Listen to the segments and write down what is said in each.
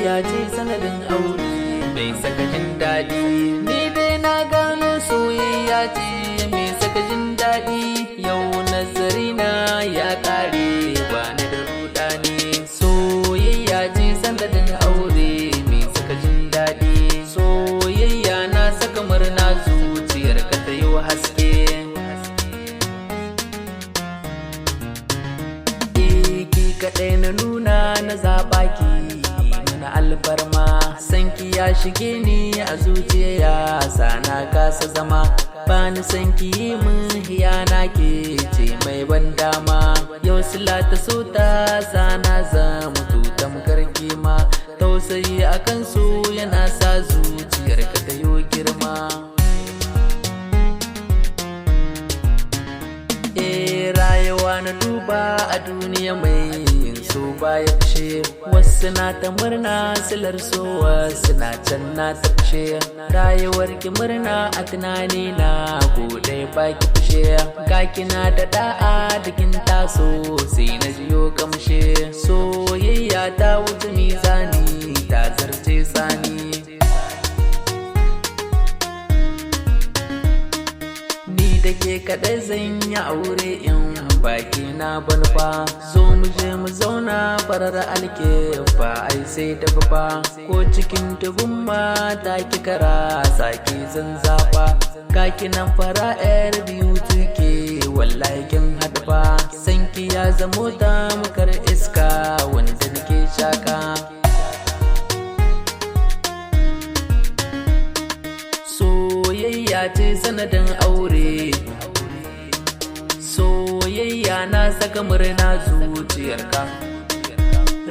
soyayya ce sanadin aure mai saka jin daɗi. Ni dai na gano soyayya ce mai saka jin daɗi. Yau nazari na ya ƙare bani da rudani. Soyayya ce sanadin aure mai saka jin daɗi. Soyayya na saka murna zuciyar ka ta yi haske. Kaɗai na nuna na zaɓa ki mana alfarma, sanki ya shige ni a zuciya sana kasa zama. Bani sanki min hiyana ke ce mai ban dama. Yau sila ta so ta sana zama tutam karki ma. Tausayi akan so yana sa zuciyar ka ta yo girma. Rayuwa na duba a duniya mai so baya fishe. Wasu na ta murna silar so, wasu na can na ta fishe. Rayuwar ki murna a tunani na ko dai baki fishe. Ga kina da da'a da kin taso sai na jiyo kamshe. Soyayya ta wuce mizani ta zarce sani. Ni da ke kaɗai zan yi aure in baki na banfa. Zo mu je mu zauna farar alkefa ai sai ta fa. Ko cikin dubun mata ki kara saki zan zafa. Ga kinan fara yar biyu tuke wallahi kin hadfa. Sanki ya zamo ta mukar iska wanda nake shaka. Soyayya ce sanadin aure. Soyayya na saka murna zuciyarka.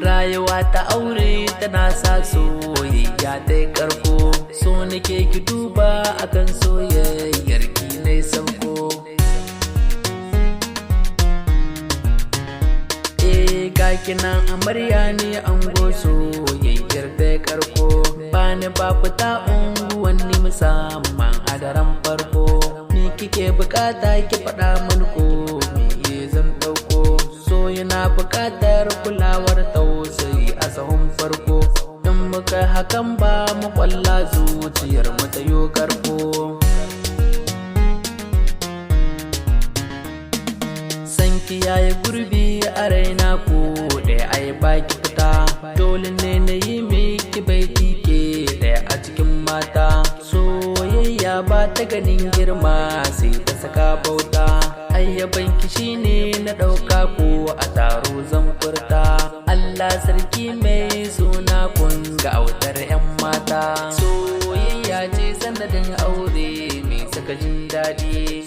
Rayuwa ta aure tana sa soyayya ta yi karko. So nake ki duba akan soyayyar ki ne sauko. Ga kinan amarya ne ango soyayyar ta yi karko. Bani ba fita unguwanni musamman a daren farko. Ni kike bukata ki faɗa min ko me zan ɗauko. So yana buƙatar kulawar tausayi a sahun farko. In muka hakan ba mu kwalla zuciyar mu ta yo karko. Sanki yayi gurbi a raina ko ɗaya ai baki fita. Dole ne na yi miki baiti ke ɗaya a cikin mata. Soyayya ba ta ganin girma sai ta saka bauta. Ayyabanki shine na ɗauka ko a taro zan furta. Allah sarki mai suna kun ga autar 'yan mata. Soyayya ce sanadin aure mai saka jin daɗi.